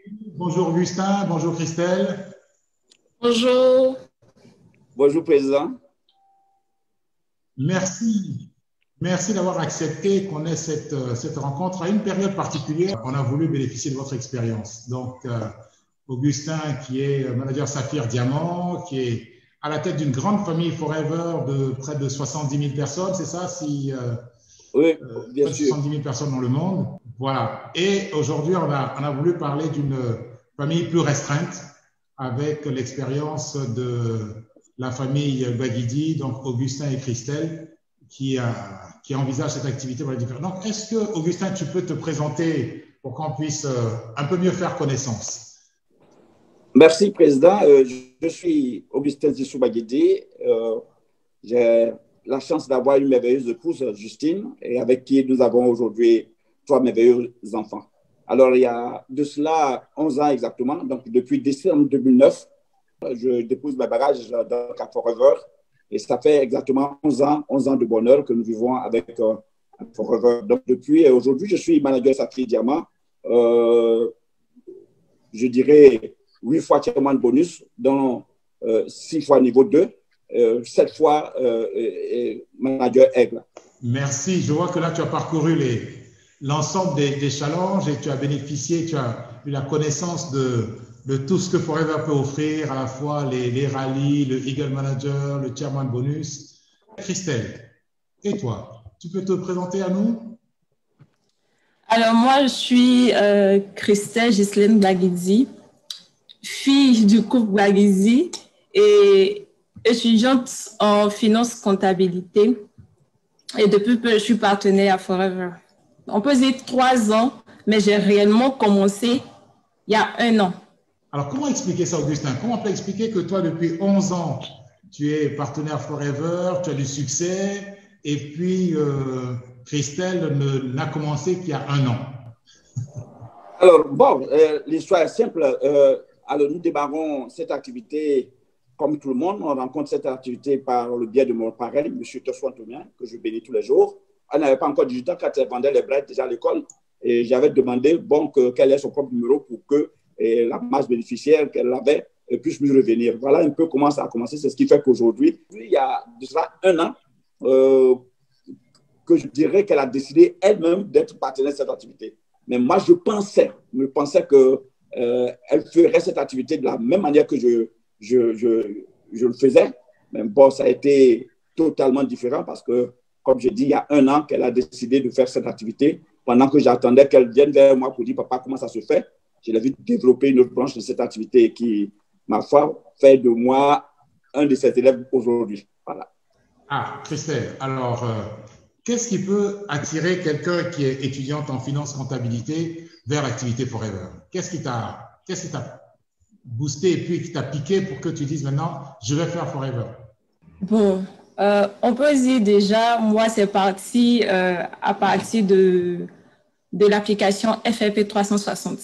Bonjour Augustin, bonjour Christelle. Bonjour. Bonjour, Président. Merci. Merci d'avoir accepté qu'on ait cette rencontre à une période particulière. On a voulu bénéficier de votre expérience. Donc, Augustin, qui est manager Saphir Diamant, qui est à la tête d'une grande famille Forever de près de 70 000 personnes, c'est ça, Oui, bien près de sûr. 70 000 personnes dans le monde. Voilà. Et aujourd'hui, on a voulu parler d'une famille plus restreinte avec l'expérience de la famille Baguidi, donc Augustin et Christelle, qui envisagent cette activité pour les différents. Donc, est-ce que, Augustin, tu peux te présenter pour qu'on puisse un peu mieux faire connaissance? Merci, Président. Je suis Augustin Zissou-Baguidi. J'ai la chance d'avoir une merveilleuse épouse, Justine, et avec qui nous avons aujourd'hui trois merveilleux enfants. Alors, il y a de cela 11 ans exactement, donc depuis décembre 2009, je dépose mes bagages donc à Forever. Et ça fait exactement 11 ans de bonheur que nous vivons avec Forever. Donc, depuis aujourd'hui, je suis manager Saphir Diamant. Je dirais 8 fois chairman bonus, dont 6 fois niveau 2, 7 fois manager aigle. Merci. Je vois que là, tu as parcouru l'ensemble des challenges et tu as bénéficié, tu as eu la connaissance de tout ce que Forever peut offrir, à la fois les rallyes, le Eagle Manager, le Chairman Bonus. Christelle, et toi, tu peux te présenter à nous? Alors, moi, je suis Christelle Ghislaine Baguidi, fille du couple Baguidi et étudiante en finance comptabilité. Et depuis peu, je suis partenaire à Forever. On peut dire 3 ans, mais j'ai réellement commencé il y a 1 an. Alors, comment expliquer ça, Augustin? Comment on peut expliquer que toi, depuis 11 ans, tu es partenaire Forever, tu as du succès, et puis Christelle n'a commencé qu'il y a 1 an? Alors, bon, l'histoire est simple. Alors, nous démarrons cette activité comme tout le monde. On rencontre cette activité par le biais de mon parrain, M. Tosso Antonien, que je bénis tous les jours. On n'avait pas encore 18 ans quand elle vendait les brettes déjà à l'école. Et j'avais demandé quel est son propre numéro pour que la masse bénéficiaire qu'elle avait puisse lui revenir. Voilà un peu comment ça a commencé. C'est ce qui fait qu'aujourd'hui, il y a déjà 1 an, que je dirais qu'elle a décidé elle-même d'être partenaire de cette activité. Mais moi, je pensais qu'elle ferait cette activité de la même manière que je le faisais. Mais bon, ça a été totalement différent parce que, comme je dis, il y a 1 an qu'elle a décidé de faire cette activité. Pendant que j'attendais qu'elle vienne vers moi pour dire, papa, comment ça se fait? Je l'ai vu développer une autre branche de cette activité qui, ma foi, fait de moi un de ses élèves aujourd'hui. Voilà. Ah, Christelle, alors, qu'est-ce qui peut attirer quelqu'un qui est étudiante en finance comptabilité vers l'activité Forever? Qu'est-ce qui t'a boosté et puis qui t'a piqué pour que tu dises maintenant, je vais faire Forever? Bon, on peut dire déjà, moi, c'est parti à partir de l'application FFP 360.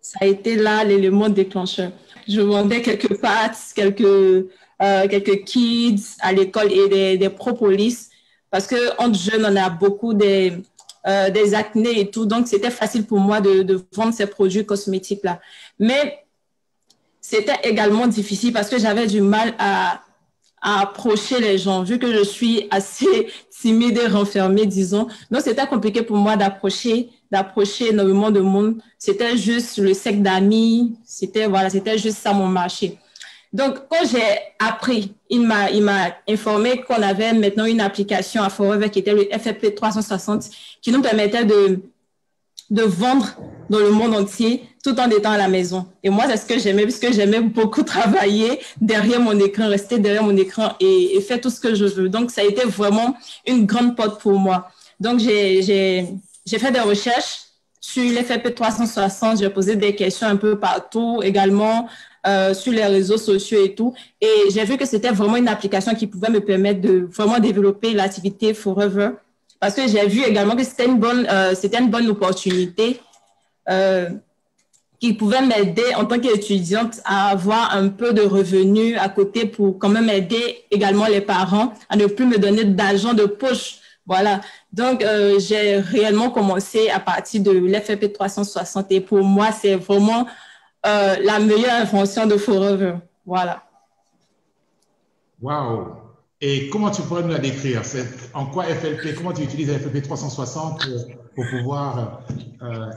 Ça a été là l'élément déclencheur. Je vendais quelques pâtes, quelques kids à l'école et des propolis parce qu'entre jeunes, on a beaucoup des acnés et tout. Donc, c'était facile pour moi de vendre ces produits cosmétiques-là. Mais c'était également difficile parce que j'avais du mal à approcher les gens, vu que je suis assez timide et renfermée, disons. Donc, c'était compliqué pour moi d'approcher énormément de monde. C'était juste le cercle d'amis. C'était juste ça mon marché. Donc, quand j'ai appris, il m'a informé qu'on avait maintenant une application à Forever qui était le FFP 360 qui nous permettait de vendre dans le monde entier tout en étant à la maison. Et moi, c'est ce que j'aimais, puisque j'aimais beaucoup travailler derrière mon écran, rester derrière mon écran et faire tout ce que je veux. Donc, ça a été vraiment une grande porte pour moi. Donc, j'ai fait des recherches sur l'FFP 360. J'ai posé des questions un peu partout, également sur les réseaux sociaux et tout. Et j'ai vu que c'était vraiment une application qui pouvait me permettre de vraiment développer l'activité Forever. Parce que j'ai vu également que c'était une bonne opportunité qui pouvait m'aider en tant qu'étudiante à avoir un peu de revenus à côté pour quand même aider également les parents à ne plus me donner d'argent de poche Voilà. Donc, j'ai réellement commencé à partir de l'FFP 360 et pour moi, c'est vraiment la meilleure invention de Forever. Voilà. Waouh! Et comment tu pourrais nous la décrire? En quoi FLP, comment tu utilises FLP 360 pour pouvoir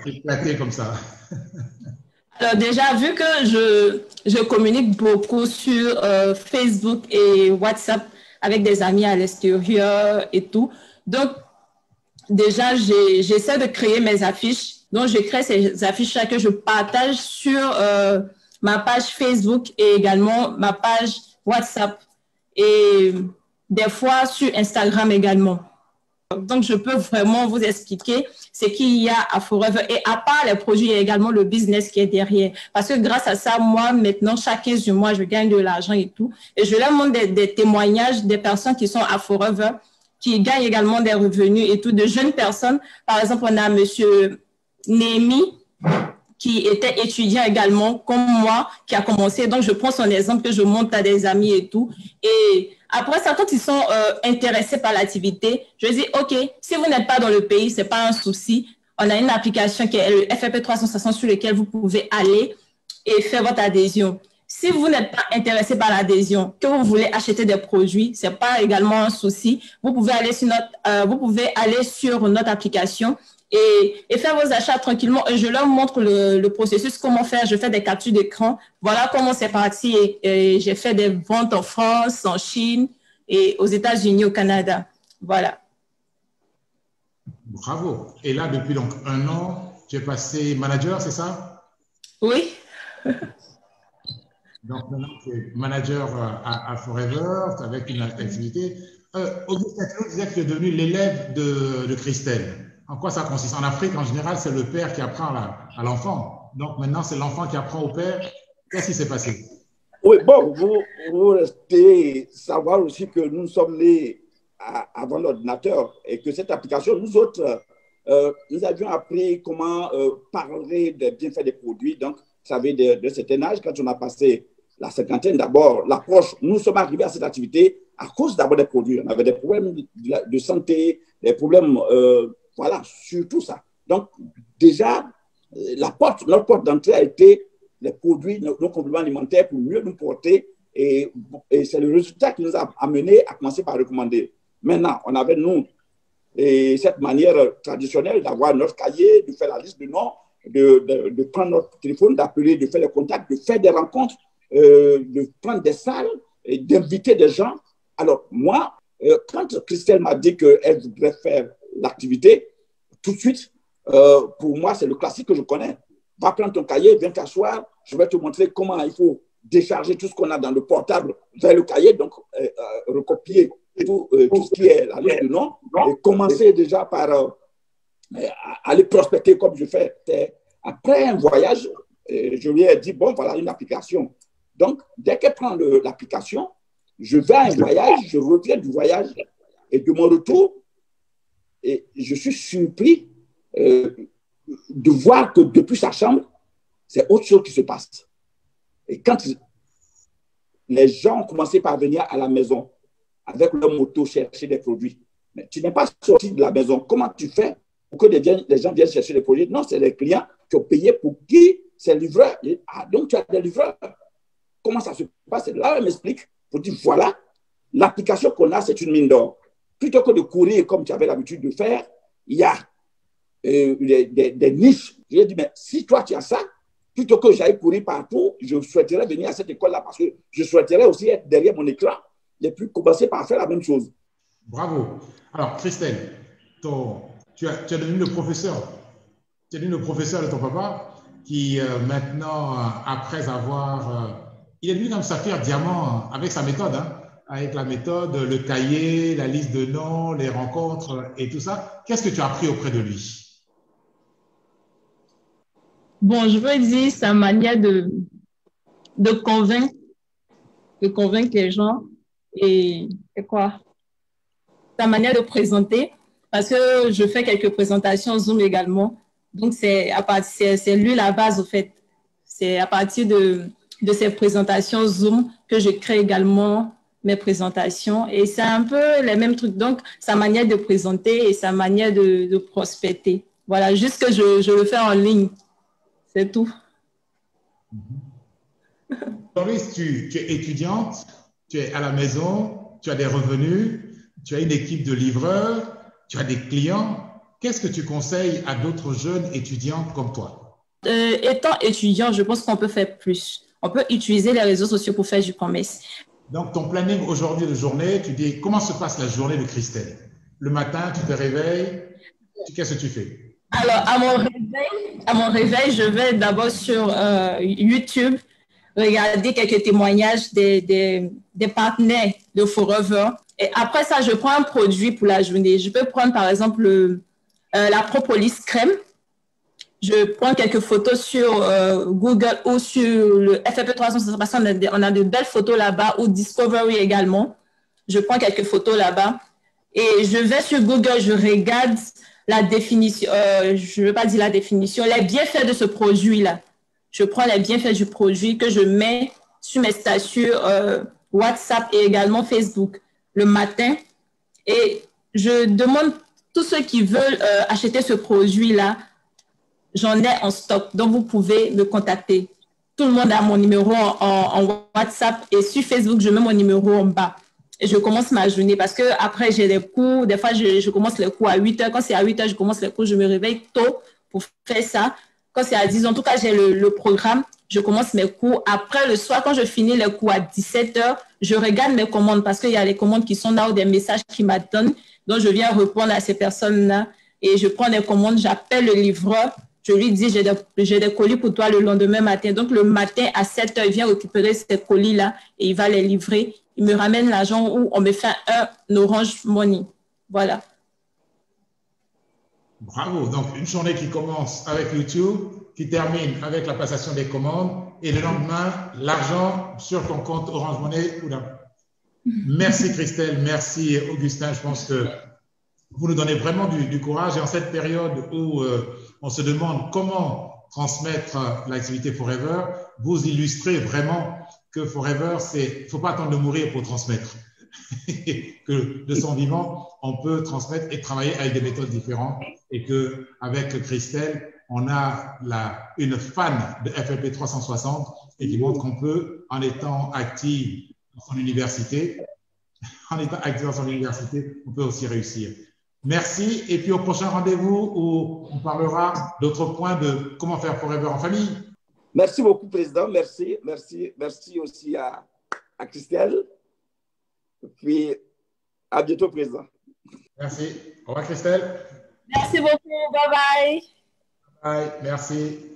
éclater comme ça? Alors déjà, vu que je communique beaucoup sur Facebook et WhatsApp avec des amis à l'extérieur et tout, donc déjà, j'essaie de créer mes affiches. Donc, je crée ces affiches-là que je partage sur ma page Facebook et également ma page WhatsApp et des fois sur Instagram également. Donc, je peux vraiment vous expliquer ce qu'il y a à Forever. Et à part les produits, il y a également le business qui est derrière. Parce que grâce à ça, moi, maintenant, chaque 15 du mois, je gagne de l'argent et tout. Et je leur montre des témoignages des personnes qui sont à Forever, qui gagnent également des revenus et tout, de jeunes personnes. Par exemple, on a M. Némi, qui était étudiant également, comme moi, qui a commencé. Donc, je prends son exemple que je montre à des amis et tout. Et après ça, quand ils sont intéressés par l'activité, je dis, OK, si vous n'êtes pas dans le pays, ce n'est pas un souci. On a une application qui est le FFP 360 sur laquelle vous pouvez aller et faire votre adhésion. Si vous n'êtes pas intéressé par l'adhésion, que vous voulez acheter des produits, ce n'est pas également un souci. Vous pouvez aller sur notre application et faire vos achats tranquillement. Et je leur montre le processus, comment faire. Je fais des captures d'écran. Voilà comment c'est parti. Et j'ai fait des ventes en France, en Chine et aux États-Unis, au Canada. Voilà. Bravo. Et là, depuis donc 1 an, tu es passé manager, c'est ça? Oui. Donc maintenant, tu es manager à Forever, avec une activité. Augustin, tu nous disais que tu es devenu l'élève de Christelle. En quoi ça consiste? En Afrique, en général, c'est le père qui apprend à l'enfant. Donc maintenant, c'est l'enfant qui apprend au père. Qu'est-ce qui s'est passé? Oui, bon, vous restez savoir aussi que nous sommes nés avant l'ordinateur et que cette application, nous autres, nous avions appris comment parler des bienfaits des produits. Donc, vous savez, de certain âge, quand on a passé la cinquantaine, d'abord, l'approche, nous sommes arrivés à cette activité à cause d'abord des produits. On avait des problèmes de santé, des problèmes, voilà, sur tout ça. Donc, déjà, notre porte d'entrée a été les produits, nos compléments alimentaires pour mieux nous porter. Et c'est le résultat qui nous a amené à commencer par recommander. Maintenant, on avait, nous, cette manière traditionnelle d'avoir notre cahier, de faire la liste de noms, de prendre notre téléphone, d'appeler, de faire les contacts, de faire des rencontres, de prendre des salles et d'inviter des gens. Alors, moi, quand Christelle m'a dit qu'elle voudrait faire l'activité, tout de suite, pour moi, c'est le classique que je connais. Va prendre ton cahier, viens t'asseoir, je vais te montrer comment il faut décharger tout ce qu'on a dans le portable vers le cahier, donc recopier tout ce qui est la liste de noms et commencer déjà par aller prospecter comme je fais. Après un voyage, je lui ai dit, bon, voilà une application. Donc, dès qu'elle prend l'application, je vais à un voyage, je reviens du voyage et de mon retour, et je suis surpris de voir que depuis sa chambre, c'est autre chose qui se passe. Et quand les gens ont commencé par venir à la maison avec leur moto chercher des produits, mais tu n'es pas sorti de la maison. Comment tu fais pour que les gens viennent chercher des produits? Non, c'est les clients qui ont payé pour qui? C'est le livreur. Ah, donc tu as des livreurs. Comment ça se passe? Là, elle m'explique pour dire, voilà, l'application qu'on a, c'est une mine d'or. Plutôt que de courir comme tu avais l'habitude de faire, il y a des niches. Je lui ai dit, mais si toi tu as ça, plutôt que j'aille courir partout, je souhaiterais venir à cette école-là parce que je souhaiterais aussi être derrière mon écran et puis commencer par faire la même chose. Bravo. Alors, Christelle, tu es devenu le professeur. Tu es devenu le professeur de ton papa qui, maintenant, après avoir... il est devenu comme Saphir Diamant avec sa méthode, hein, avec la méthode, le cahier, la liste de noms, les rencontres et tout ça. Qu'est-ce que tu as appris auprès de lui? Bon, je veux dire sa manière de convaincre les gens et quoi? Sa manière de présenter, parce que je fais quelques présentations Zoom également. Donc, c'est lui la base, au fait. C'est à partir de ces présentations Zoom que je crée également mes présentations. Et c'est un peu les mêmes trucs. Donc, sa manière de présenter et sa manière de prospecter. Voilà, juste que je le fais en ligne. C'est tout. Doris, tu es étudiante, tu es à la maison, tu as des revenus, tu as une équipe de livreurs, tu as des clients. Qu'est-ce que tu conseilles à d'autres jeunes étudiantes comme toi? Étant étudiant, je pense qu'on peut faire plus. On peut utiliser les réseaux sociaux pour faire du commerce. Donc, ton planning aujourd'hui de journée, tu dis comment se passe la journée de Christelle? Le matin, tu te réveilles, qu'est-ce que tu fais? Alors, à mon réveil, je vais d'abord sur YouTube regarder quelques témoignages des partenaires de Forever. Et après ça, je prends un produit pour la journée. Je peux prendre, par exemple, la Propolis crème. Je prends quelques photos sur Google ou sur le FFP 360. On a de belles photos là-bas, ou Discovery également. Je prends quelques photos là-bas. Et je vais sur Google, je regarde la définition, je ne veux pas dire la définition, les bienfaits de ce produit-là. Je prends les bienfaits du produit que je mets sur mes statuts WhatsApp et également Facebook le matin. Et je demande tous ceux qui veulent acheter ce produit-là, j'en ai en stock, donc vous pouvez me contacter. Tout le monde a mon numéro en WhatsApp et sur Facebook, je mets mon numéro en bas. Et je commence ma journée parce que après j'ai des cours. Des fois, je commence les cours à 8 heures. Quand c'est à 8 heures, je commence les cours. Je me réveille tôt pour faire ça. Quand c'est à 10 heures, en tout cas, j'ai le programme. Je commence mes cours. Après, le soir, quand je finis les cours à 17 heures, je regarde mes commandes parce qu'il y a les commandes qui sont là ou des messages qui m'attendent. Donc, je viens répondre à ces personnes-là et je prends les commandes. J'appelle le livreur. Je lui dis, j'ai des colis pour toi le lendemain matin. Donc, le matin à 7 heures, il vient récupérer ces colis-là et il va les livrer. Il me ramène l'argent ou on me fait un Orange Money. Voilà. Bravo. Donc, une journée qui commence avec YouTube, qui termine avec la passation des commandes et le lendemain, l'argent sur ton compte Orange Money. Merci Christelle, merci Augustin. Je pense que vous nous donnez vraiment du courage. Et en cette période où on se demande comment transmettre l'activité Forever, vous illustrez vraiment que Forever, il ne faut pas attendre de mourir pour transmettre. Que de son vivant, on peut transmettre et travailler avec des méthodes différentes. Et qu'avec Christelle, on a une fan de FFP 360 et qui montre qu'on peut, en étant actif dans son université, on peut aussi réussir. Merci. Et puis au prochain rendez-vous où on parlera d'autres points de comment faire Forever en famille. Merci beaucoup, Président. Merci aussi à Christelle. Et puis, à bientôt, Président. Merci. Au revoir, Christelle. Merci beaucoup. Bye bye. Bye. Merci.